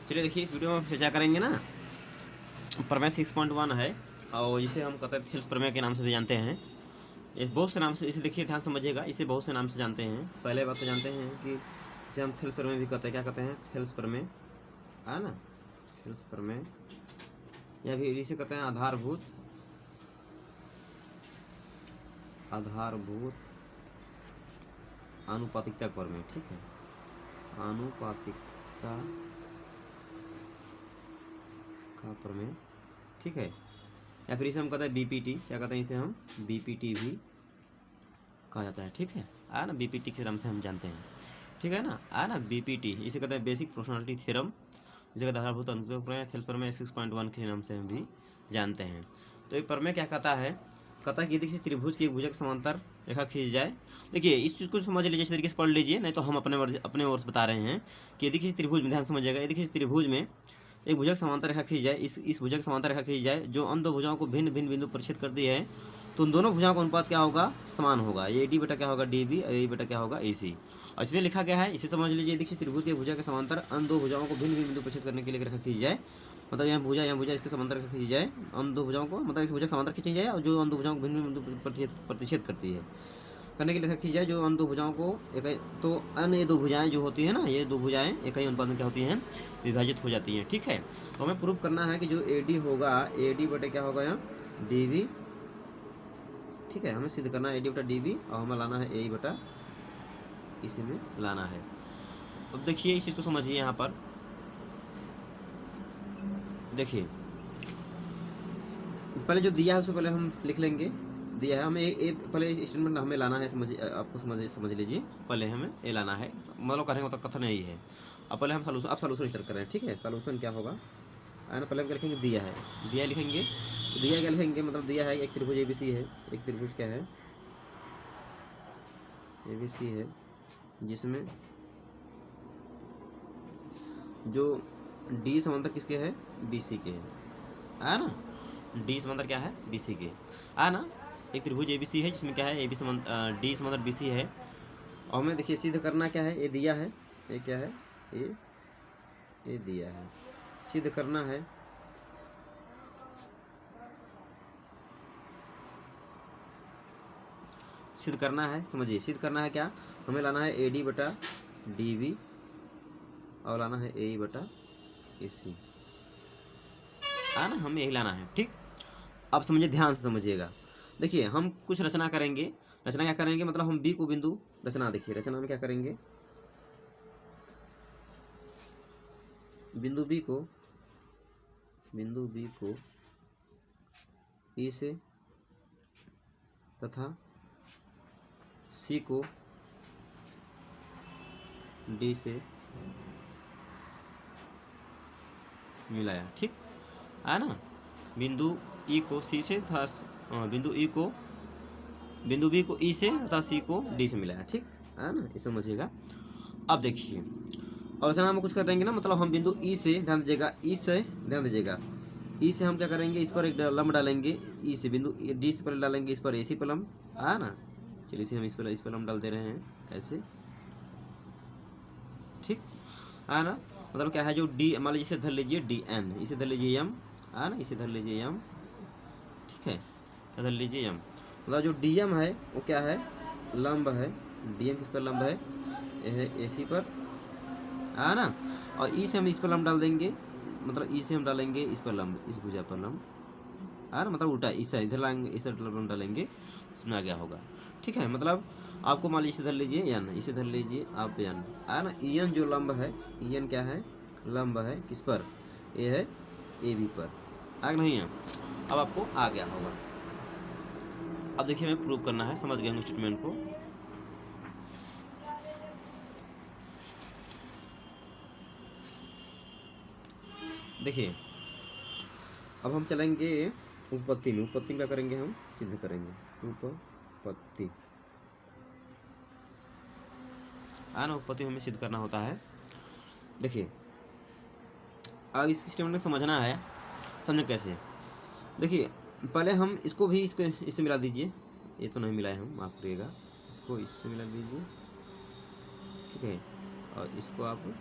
चलिए देखिए, इस वीडियो में हम चर्चा करेंगे ना, प्रमेय 6.1 है और इसे हम कहते हैं थेल्स प्रमेय के नाम से भी जानते हैं। ये बहुत से नाम से, इसे देखिए ध्यान समझिएगा, इसे बहुत से नाम से जानते हैं। पहले बात तो जानते हैं कि इसे हम थेल्स प्रमेय भी कहते हैं। क्या कहते हैं? थेल्स प्रमेय है ना, थेल्स प्रमेय, या फिर इसे कहते हैं आधारभूत आनुपातिकता प्रमेय। ठीक है, आनुपातिकता का प्रमेय। ठीक है, या फिर इसे हम कहते हैं बीपीटी। क्या कहते हैं? इसे हम बीपीटी भी कहा जाता है। ठीक है ना, बीपीटी के नाम से हम जानते हैं। ठीक है ना, ना बीपीटी, इसे कहते हैं बेसिक प्रोपोर्शनलिटी थ्योरम। इसे कहते हैं आधारभूत अनुपातिक प्रमेय, थेल्स प्रमेय 6.1 के नाम से हम भी जानते हैं। तो ये प्रमेय क्या कहता है? कहता है कि यदि किसी त्रिभुज की एक भुजा के समांतर रेखा खींच जाए। देखिए, इस चीज़ को समझ लीजिए, इस तरीके से पढ़ लीजिए, नहीं तो हम अपने ओर से बता रहे हैं कि यदि किसी त्रिभुज में, ध्यान समझिएगा, यदि किसी त्रिभुज में एक भुजा के समांतर रेखा खींच जाए, इस भुजा के समांतर रेखा खींच जाए जो अन्य दो भुजाओं को भिन्न भिन्न बिंदु पर छेद करती है, तो उन दोनों भुजाओं का अनुपात क्या होगा? समान होगा। ये डी बटा क्या होगा? डी बी, और ए बटा क्या होगा? ए सी। और इसमें लिखा गया है, इसे समझ लीजिए, देखिए त्रिभुज के भुजा के समांतर अन्य दो भुजाओं को भिन्न भिन्न बिंदु पर छेद करने के लिए रेखा खींच जाए, मतलब यहाँ भुजा इसके समांतर रेखा खींची जाए, अन्य दो भुजाओं को, मतलब इस भुजा के समांतर खींची जाए और जो अन्य दो भुजाओं को भिन्न भिन्न बिंदु पर प्रतिच्छेद करती है, करने के लिए रेखा खींची जाए जो अन्य दो भुजाओं को एक, तो अन्य दो भुजाएं जो होती है ना, ये दो भुजाएं एक ही अनुपात में क्या होती हैं? विभाजित हो जाती हैं। ठीक है, तो हमें प्रूव करना है कि जो ए डी होगा, ए डी बटे क्या होगा? यहाँ डी वी। ठीक है, हमें सिद्ध करना है ए डी बटा डी वी, और हमें लाना है ए बटा इसी में लाना है। अब देखिए, इस चीज़ को समझिए। यहाँ पर देखिए, पहले जो दिया है उससे पहले हम लिख लेंगे। दिया है हमें ए, पहले स्टेटमेंट हमें लाना है, समझिए, आपको समझ लीजिए, पहले हमें ए लाना है, मतलब करेंगे तो कथन यही है। अब पहले हम सॉल्यूशन, अब सॉल्यूशन स्टार्ट कर रहे हैं। ठीक है, सॉल्यूशन क्या होगा है ना, पहले हम क्या लिखेंगे? दिया है, दिया लिखेंगे। तो दिया क्या लिखेंगे? मतलब दिया है एक त्रिभुज एबीसी है, एक त्रिभुज क्या है? एबीसी है, जिसमें जो डी समांतर किसके है? बीसी के है ना। डी समांतर क्या है? बीसी के है ना। एक त्रिभुज एबीसी है जिसमें क्या है? एबी समांतर, डी समांतर बीसी है। और हमें देखिए सिद्ध करना क्या है? ये दिया है, ये क्या है? ये दिया है, सिद्ध करना है सिद्ध करना है, समझिए, सिद्ध करना है क्या? हमें लाना है ए डी बटा डी वी, और लाना है ए बटा ए सी, है ना, हमें यही लाना है। ठीक, अब समझिए, ध्यान से समझिएगा। देखिए, हम कुछ रचना करेंगे। रचना क्या करेंगे? मतलब हम बी को बिंदु, रचना देखिए, रचना में क्या करेंगे? बिंदु बी को ई से तथा सी को डी से मिलाया। ठीक है ना, बिंदु ई को सी से तथा बिंदु बी को ई से तथा सी को डी से मिलाया। ठीक है ना, इसे समझिएगा। अब देखिए, और रचना में कुछ कर देंगे ना, मतलब हम बिंदु ई से, ध्यान दीजिएगा, ई से ध्यान दीजिएगा, ई से हम क्या करेंगे? इस पर एक लंब डालेंगे। ई से बिंदु डी से पर डालेंगे, इस पर ए सी पर लंब, है ना। चलिए, इसे हम इस पर लंब डाल दे रहे हैं ऐसे। ठीक है ना, मतलब क्या है? जो डी, मान लीजिए इसे धर लीजिए डी एन, इसे धर लीजिए एम, है ना, इसे धर लीजिए एम। ठीक है, धर लीजिए एम, मतलब जो डी एम है वो क्या है? लंब है। डी एम किस पर लंब है? ये है ए सी पर, है ना। और ई से हम इस पर लंब डाल देंगे, मतलब ई से हम डालेंगे इस पर लंब, इस भुजा पर लंब, है ना, मतलब उल्टा, इस इधर लाएंगे, इस लंब डालेंगे, इसमें आ गया होगा। ठीक है, मतलब आपको मान लीजिए इसे धर लीजिए एन, इसे धर लीजिए आप एन, है ना। ई एन जो लंब है, ई एन क्या है? लंब है किस पर? ये है ए बी पर, आ नहीं है? अब आपको आ गया होगा। अब देखिए, हमें प्रूव करना है, समझ गए हम स्टेटमेंट को। देखिए, अब हम चलेंगे उपपत्ति में। उपपत्ति में क्या करेंगे? हम सिद्ध करेंगे उपपत्ति, ना। उपपत्ति में हमें सिद्ध करना होता है। देखिए, अब इस स्टेटमेंट को समझना है, समझें कैसे। देखिए, पहले हम इसको भी इससे मिला दीजिए, ये तो नहीं मिलाए हम, माफ करिएगा, इसको इससे मिला दीजिए। ठीक है, और इसको आप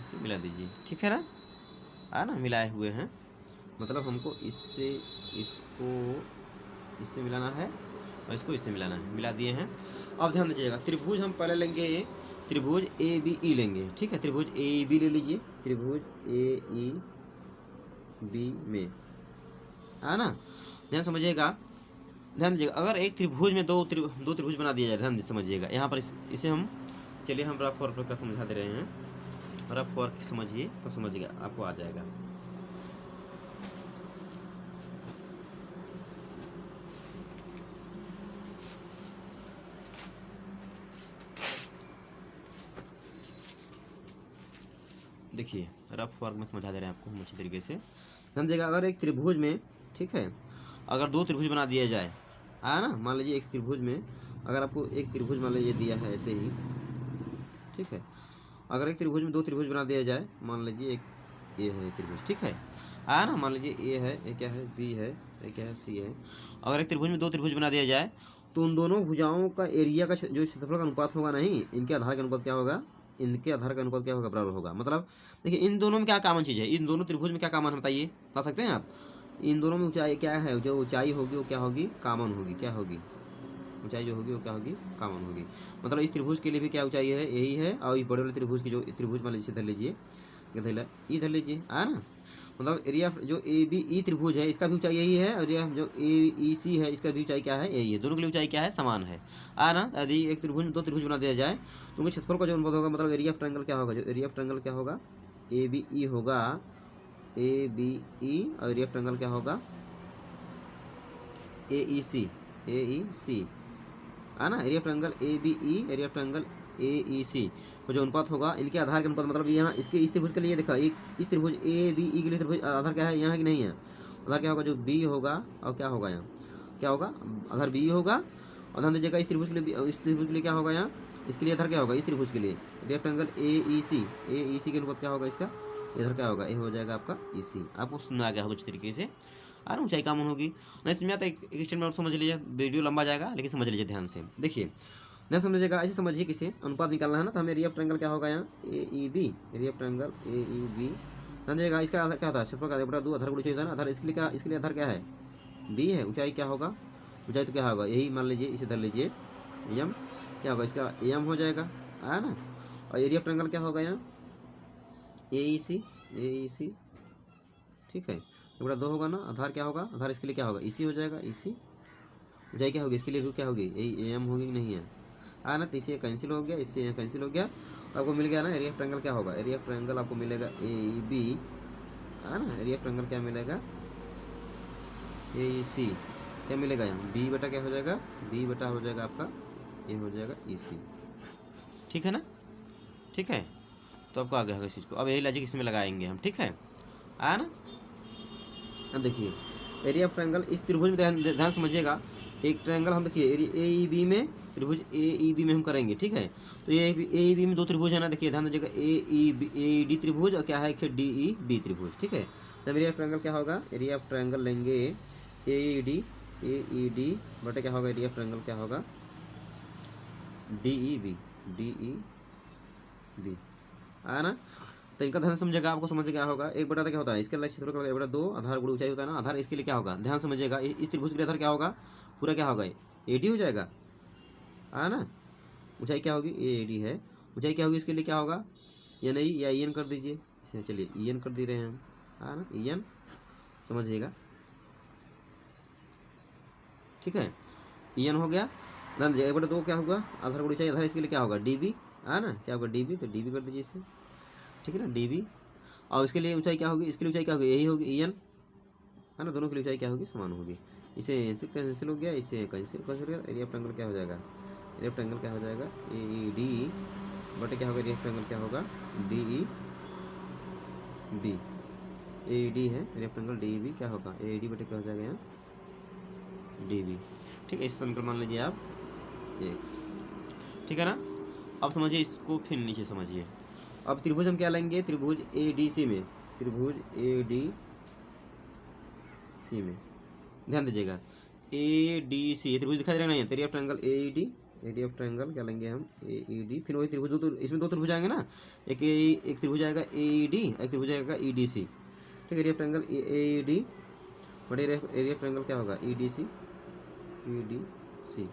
इसे मिला दीजिए, ठीक है ना, मिलाए हुए हैं, मतलब हमको इससे इसको इससे मिलाना है और इसको इससे मिलाना है, मिला दिए हैं। अब ध्यान दीजिएगा, त्रिभुज हम पहले लेंगे, त्रिभुज ए बी ई लेंगे, ठीक है, त्रिभुज ए बी ले लीजिए, त्रिभुज ए ई बी में, है ना, ध्यान समझिएगा, ध्यान दीजिएगा, अगर एक त्रिभुज में दो त्रिभुज बना दिया जाए, ध्यान समझिएगा, यहाँ पर इसे हम, चलिए हम रफ वर्क का समझा दे रहे हैं, रफ वर्क समझिए तो समझिएगा, आपको आ जाएगा। देखिए रफ वर्क में समझा दे रहे हैं आपको हम अच्छी तरीके से, ध्यान दीजिएगा, अगर एक त्रिभुज में, ठीक है, अगर दो त्रिभुज बना दिया जाए, है ना, मान लीजिए एक त्रिभुज में, अगर आपको एक त्रिभुज मान लीजिए दिया है ऐसे ही, ठीक है, अगर एक त्रिभुज में दो त्रिभुज बना दिया जाए, मान लीजिए एक ए है त्रिभुज, ठीक है ना, मान लीजिए ए है, ए क्या है, बी है, ए क्या है, सी है, अगर एक त्रिभुज में दो त्रिभुज बना दिया जाए तो उन दोनों भुजाओं का एरिया का जो क्षेत्रफल का अनुपात होगा, नहीं, इनके आधार का अनुपात क्या होगा, इनके आधार का अनुपात क्या होगा, बराबर होगा। मतलब देखिए इन दोनों में क्या कॉमन चीज़ है, इन दोनों त्रिभुज में क्या कॉमन बताइए, बता सकते हैं आप, इन दोनों में ऊंचाई क्या है, जो ऊंचाई होगी वो क्या होगी, कॉमन होगी, क्या होगी, ऊंचाई जो होगी वो क्या होगी, कॉमन होगी। मतलब इस त्रिभुज के लिए भी क्या ऊंचाई है, यही है, और इस बड़े वाले त्रिभुज की जो त्रिभुज मान लीजिए, धर लीजिए, इधर लीजिए, है ना, मतलब एरिया जो ए बी ई त्रिभुज है इसका भी ऊंचाई यही है, और यह जो ए ई सी है इसका भी ऊंचाई क्या है, यही है, दोनों के लिए ऊंचाई क्या है, समान है ना। यदि एक त्रिभुज में दो त्रिभुज बना दिया जाए तो उनके क्षेत्रफल का जो अनुपात होगा, मतलब एरिया ऑफ ट्रायंगल क्या होगा, जो एरिया ऑफ ट्रायंगल क्या होगा, ए बी ई होगा, ए बी ई, और एरिया ऑफ ट्रायंगल क्या होगा, ए ई सी, है ना, area of triangle A B E, area of triangle A E C, तो जो अनुपात होगा इनके आधार के अनुपात, मतलब यहाँ इसके इस त्रिभुज के लिए देखा, एक इस त्रिभुज ए बी ई के लिए त्रिभुज आधार क्या है, यहाँ की नहीं है, आधार क्या होगा, जो बी होगा, और क्या होगा यहाँ, क्या होगा, आधार बी होगा, और ध्यान दीजिएगा इस त्रिभुज के लिए, इस त्रिभुज के लिए क्या होगा, यहाँ इसके लिए आधार क्या होगा, इस त्रिभुज के लिए area of triangle A E सी के अनुपात क्या होगा, इसका इधर क्या होगा, ये हो जाएगा आपका ई सी। आपको सुना गया होगा अच्छी तरीके से, और ऊंचाई कॉमन होगी, नहीं समझ आता एक स्टेटमेंट और समझ लीजिए, वीडियो लंबा जाएगा लेकिन समझ लीजिए ध्यान से, देखिए ध्यान समझिएगा, ऐसे समझिए, किसे अनुपात निकालना है ना, तो हमें एरिया ऑफ ट्रायंगल क्या होगा, यहाँ A E B, area of triangle A E B, ध्यान दीजिएगा, इसका आधार क्या होता है, क्षेत्रफल का बटा 2 आधार गुणा चाहिए ना, आधार इसके लिए क्या, इसके लिए आधार क्या है, बी है, ऊंचाई क्या होगा, ऊंचाई तो क्या होगा, यही मान लीजिए, इसे धर लीजिए एम, क्या होगा, इसका एम हो जाएगा, है ना, और एरिया ऑफ ट्रायंगल क्या होगा, यहाँ ए ई सी, ठीक है, बटा 2 होगा ना, आधार क्या होगा, आधार इसके लिए क्या होगा, इसी हो जाएगा, इसी, ऊंचाई क्या होगी, इसके लिए भी क्या होगी, यही एम होगी कि नहीं है ना, तो इससे कैंसिल हो गया, इससे कैंसिल हो गया, आपको मिल गया ना, एरिया ऑफ ट्रायंगल क्या होगा, एरिया ऑफ ट्रायंगल आपको मिलेगा ए बी, है ना, एरिया ऑफ ट्रायंगल क्या मिलेगा, ए सी, क्या मिलेगा यहाँ, बी बटा क्या हो जाएगा, बी बटा हो जाएगा आपका, ये हो जाएगा ई सी, ठीक है ना, ठीक है, तो आपको आ गया होगा इस चीज़ को, अब यही लॉजिक इसमें लगाएंगे हम, ठीक है ना। अब देखिए एरिया ऑफ ट्रायंगल इस त्रिभुज में ध्यान समझिएगा, एक ट्रायंगल हम देखिए ए ई बी में, त्रिभुज ए ई बी में हम करेंगे, ठीक है, तो ए ई बी में दो त्रिभुज है ना, देखिए ध्यान दीजिएगा, ए डी त्रिभुज और क्या है, डी ई बी त्रिभुज, ठीक है, तो एरिया ऑफ ट्रायंगल क्या होगा, एरिया ऑफ ट्रायंगल लेंगे ए ई डी बटे क्या होगा, एरिया ऑफ ट्रायंगल क्या होगा, डी ई बी, है ना, तो इनका ध्यान समझेगा, आपको समझ गया होगा, एक बटा क्या होता है, इसके लिए क्षेत्रफल का बटा 2 आधार गुणा ऊंचाई होता है ना, आधार इसके लिए क्या होगा, ध्यान समझिएगा, इस त्रिभुज के लिए आधार क्या होगा, पूरा क्या होगा, ए डी हो जाएगा, है ना, ऊंचाई क्या होगी, ए डी है, ऊंचाई क्या होगी, इसके लिए क्या होगा, या नहीं, या ई एन कर दीजिए, इसे चलिए ई एन कर दे रहे हैं हम, है ना, ई एन समझिएगा, ठीक है, ई एन हो गया, ध्यान दीजिएगा, एक बटा 2 क्या होगा, आधार गुणा ऊंचाई, आधार इसके लिए क्या होगा, डी बी, है ना, क्या होगा, डी बी, तो डी बी कर दीजिए इसे, ठीक है ना, डी बी, और इसके लिए ऊंचाई क्या होगी, इसके लिए ऊंचाई क्या होगी, यही होगी ई एन, है ना, दोनों की ऊंचाई क्या होगी, समान होगी, इसे कैंसिल हो गया, इसे कैंसिल हो गया, एरिया ऑफ ट्रायंगल क्या हो जाएगा, एरिया ऑफ ट्रायंगल क्या हो जाएगा, ए ई डी बटे क्या होगा, एरिया ऑफ ट्रायंगल क्या होगा, D E B, A D है, area of triangle D E B क्या होगा, ए डी बटे क्या हो जाएगा, यहाँ डी बी, ठीक है, इस समीकरण मान लीजिए आप एक, ठीक है ना। अब समझिए इसको फिर नीचे समझिए, अब त्रिभुज हम क्या लेंगे, त्रिभुज ए डी सी में, त्रिभुज ए डी सी में ध्यान दीजिएगा, ए डी सी त्रिभुज दिखाई दे रहा है, area of triangle A D, area of triangle क्या लेंगे हम, ए ई डी, फिर वही त्रिभुज, दो इसमें दो त्रिभुज आएंगे ना, एक त्रिभुज आएगा ए ई डी, एक त्रिभुज आएगा ई डी सी। ठीक है, area of triangle A E D, but area of triangle क्या होगा, ई डी सी, ई डी सी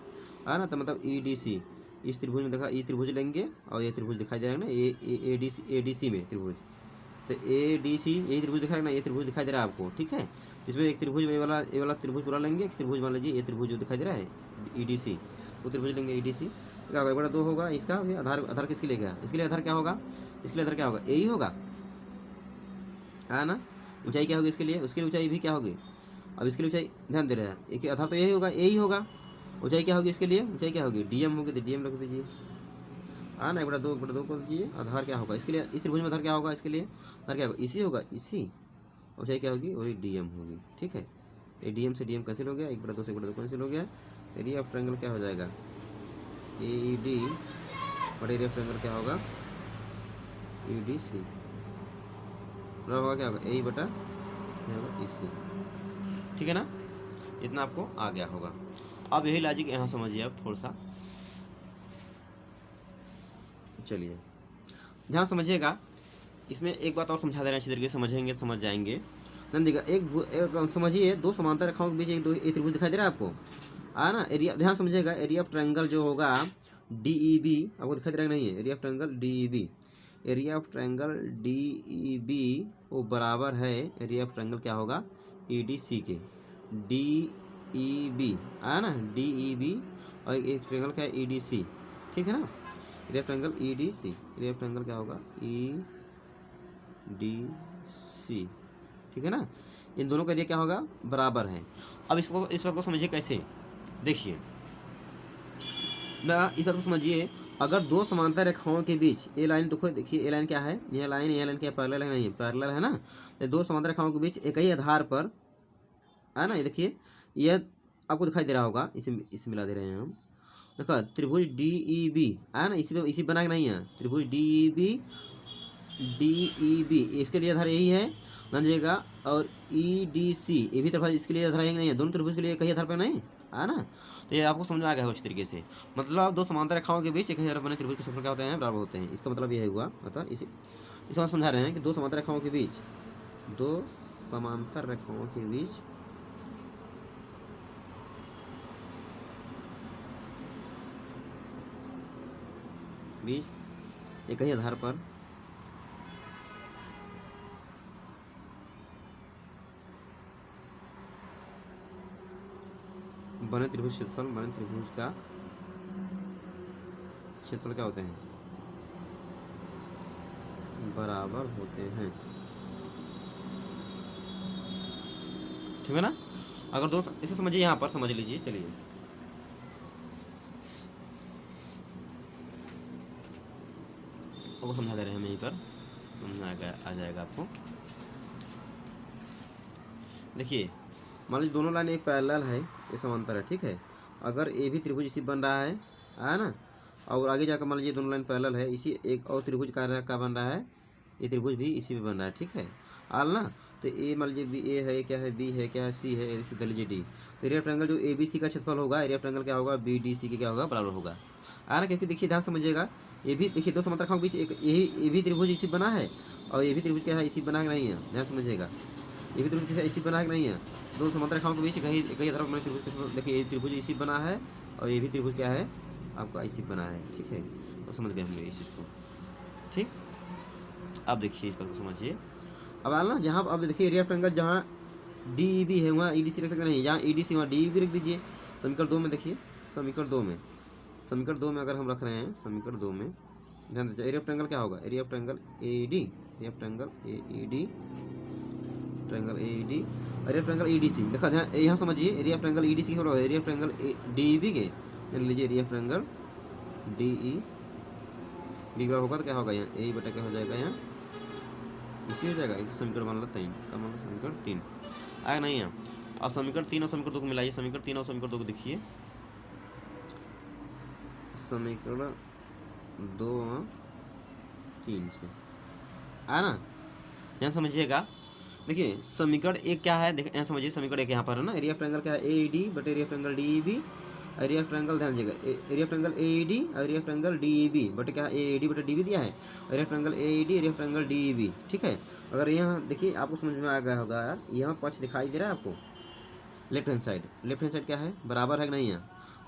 है ना। तो मतलब ई डी सी, इस त्रिभुज में देखा, ये त्रिभुज लेंगे और ये त्रिभुज दिखाई दे रहा है ना, ए डी सी में त्रिभुज, तो ए डी सी यही त्रिभुज दिखा रहा है ना, ये त्रिभुज दिखाई दे रहा है आपको। ठीक है, इसमें एक त्रिभुज ये वाला त्रिभुज पूरा लेंगे, एक त्रिभुज मान लीजिए ये त्रिभुज जो दिखाई दे रहा है ई डी सी, वो त्रिभुज लेंगे ई डी सी, क्या होगा, बड़ा 2 होगा इसका। आधार आधार किसके लिए गया, इसके लिए आधार क्या होगा, इसके लिए आधार क्या होगा, ए ही होगा, है ना। ऊंचाई क्या होगी इसके लिए, उसके लिए ऊंचाई भी क्या होगी, अब इसके लिए ऊंचाई ध्यान दे रहे हैं, एक आधार तो यही होगा, ए ही होगा। ऊंचाई क्या होगी इसके लिए, ऊंचाई क्या होगी, डी एम होगी, तो डी एम रख दीजिए, हाँ ना, 1/2 कर दीजिए। आधार क्या होगा इसके लिए, इस त्रिभुज में आधार क्या होगा, इसके लिए आधार क्या होगा, इसी होगा, इसी। ऊंचाई क्या होगी, वही डी एम होगी। ठीक है, ये डी एम से डी एम कैंसिल हो गया, 1/2 से 1/2 कैंसिल हो गया। एरिया ऑफ ट्रायंगल क्या हो जाएगा, ए D, but area of triangle क्या होगा, ई डी सी, होगा क्या होगा, ए बटा क्या होगा, ई सी। ठीक है ना, इतना आपको आ गया होगा। अब यही लॉजिक यहाँ समझिए आप थोड़ा सा, चलिए ध्यान समझिएगा। इसमें एक बात और समझा दे रहे हैं, अच्छी तरीके से समझेंगे तो समझ जाएंगे। ध्यान देखिएगा, एक समझिए, 2 समांतर रेखाओं के बीच एक त्रिभुज दिखाई दे रहा है आपको, है ना। एरिया ध्यान समझिएगा, एरिया ऑफ ट्रायंगल जो होगा डी ई बी, आपको दिखाई दे रहा है नहीं है, area of triangle D E B, area of triangle D E B वो बराबर है एरिया ऑफ ट्रायंगल क्या होगा, ई डी सी के। डी ई बी है ना, डी ई बी, और एक ट्रायंगल क्या है, ई डी सी। ठीक है ना, area of triangle E D C, area of triangle क्या होगा, ई डी सी। ठीक है ना, इन दोनों का एरिया क्या होगा, बराबर है। अब इस बात को समझिए कैसे, देखिए ना, इस बात को समझिए, अगर 2 समांतर रेखाओं के बीच, ए लाइन देखो, देखिए ए लाइन क्या है, यह लाइन क्या पैरेलल है, नहीं पैरेलल है ना। तो 2 समांतर रेखाओं के बीच एक ही आधार पर, है ना, ये देखिए, यह आपको दिखाई दे रहा होगा, इसे मिला दे रहे हैं हम। देखो त्रिभुज डी ई बी है ना, इसी बना के नहीं है, त्रिभुज डी ई बी इसके लिए आधार यही है, समझिएगा। और ई डी सी ये भी त्रिभुज इसके लिए आधार है नहीं है, दोनों त्रिभुज के लिए कहीं आधार पर नहीं है ना। तो ये आपको समझ में आ गया है अच्छी तरीके से। मतलब 2 समांतर रेखाओं के बीच एक ही आधार बने त्रिभुज के क्षेत्रफल क्या होते हैं, बराबर होते हैं। इसका मतलब यह हुआ, मतलब इसको हम समझा रहे हैं कि 2 समांतर रेखाओं के बीच, 2 समांतर रेखाओं के बीच एक ही आधार पर बने त्रिभुज क्षेत्रफल, बने त्रिभुज का क्षेत्रफल क्या होते हैं, बराबर होते हैं। ठीक है ना, अगर 2 इसे समझिए, यहाँ पर समझ लीजिए, चलिए वो समझा दे रहे हैं, हम यहीं पर समझ आ जाएगा आपको। देखिए मान लीजिए दोनों लाइन एक पैरेलल है, ये समांतर है। ठीक है, अगर ए भी त्रिभुज इसी बन रहा है ना, और आगे जाकर मान लीजिए दोनों लाइन पैरेलल है, इसी एक और त्रिभुज का बन रहा है, ये त्रिभुज भी इसी में बन रहा है। ठीक है, आल ना, तो ए मान लीजिए बी, ए है क्या है, बी है क्या है, सी है, इसी तरह लीजिए डी। तो एरिया ऑफ ट्रायंगल जो ए बी सी का क्षेत्रफल होगा, एरिया ऑफ ट्रायंगल क्या होगा, बी डी सी के क्या होगा, बराबर होगा, है ना। क्योंकि देखिए ध्यान समझिएगा, ये भी देखिए 2 समांतर रेखाओं के बीच एक ये भी त्रिभुज इसी बना है, और ये भी त्रिभुज क्या है, इसी बना है नहीं है, ध्यान समझिएगा, ये भी त्रिभुज इसी बना है नहीं है। 2 समांतर रेखाओं के बीच एक ही आधार पर त्रिभुज के, देखिए ये त्रिभुज इसी बना है, और ये भी त्रिभुज क्या है, आपका इसी बना है। ठीक है, तो समझ गए हम इस चीज़ को। ठीक, अब देखिए इस पर समझिए। अब आल ना, जहाँ अब देखिए एरिया ऑफ ट्रायंगल जहाँ डी ई बी है वहाँ ई डी सी रख सकते नहीं, जहाँ ई डी सी वहाँ डी ई बी रख दीजिए। समीकरण 2 में देखिए, समीकरण 2 में अगर हम रख रहे हैं, समीकरण 2 में ध्यान दीजिए, एरिया ऑफ ट्रायंगल क्या होगा, area of triangle A D, area of triangle A E D, triangle A D, area of triangle E D C. देखा ध्यान यहाँ समझिए, area of triangle E D C क्या होगा, area of triangle D E B के, मान लीजिए area of triangle D E B का होगा तो क्या होगा, यहाँ ए बटा क्या हो जाएगा, यहाँ इसी हो जाएगा। एक समीकरण मान लो 3 का, मान लो समीकरण 3 आया नहीं है। और समीकरण 3 और समीकरण 2 को मिलाइए, समीकरण 3 और समीकरण 2 को देखिए, समीकरण 2 3 से है ना, यहाँ समझिएगा। देखिए समीकरण 1 क्या है, देखिए यहाँ समझिए, समीकरण 1 यहाँ पर है ना, एरिया ऑफ ट्रायंगल क्या है, A D but area of triangle D E B, area of triangle ध्यान दीजिएगा, एरिया ऑफ ट्रायंगल AED और एरिया ऑफ ट्रायंगल DEB बटे क्या AED बटे DB दिया है, area of triangle AED area of triangle DEB। ठीक है, अगर यहाँ देखिए आपको समझ में आ गया होगा यार, यहाँ पक्ष दिखाई दे रहा है आपको, लेफ्ट हैंड साइड क्या है, बराबर है कि नहीं है,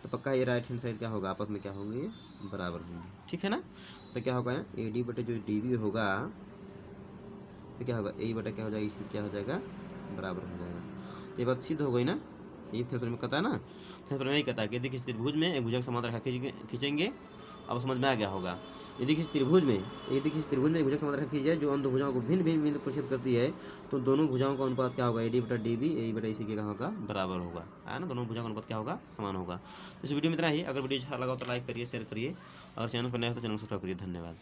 तो पक्का ये राइट हैंड साइड क्या होगा, आपस में क्या होंगे, ये बराबर होंगे। ठीक है ना, तो क्या होगा यहाँ AD बटे जो DB होगा तो क्या होगा, A बटा क्या हो जाएगा, इसी क्या हो जाएगा, बराबर हो जाएगा। तो ये बात सिद्ध हो गई ना, ये फिर में कहता है ना, फिर में यही कहता है कि यदि किसी त्रिभुज में एक भुजक समांतर रेखा खींचेंगे, अब समझ में आ गया होगा, यदि किसी त्रिभुज में एक भुजक समांतर रेखा खींची जाए जो उन दो भुजाओं को भिन्न भिन्न बिंदु पर छेद करती है, तो दोनों भुजाओं का अनुपात क्या होगा, AD बटा DB A बटा इसी के क्या होगा, बराबर होगा, है ना, दोनों भुजाओं का अनुपात क्या होगा, समान होगा। इस वीडियो में इतना ही, अगर वीडियो अच्छा लगा तो लाइक करिए, शेयर करिए, और चैनल पर नया हो तो चैनल को सब्सक्राइब करिए। धन्यवाद।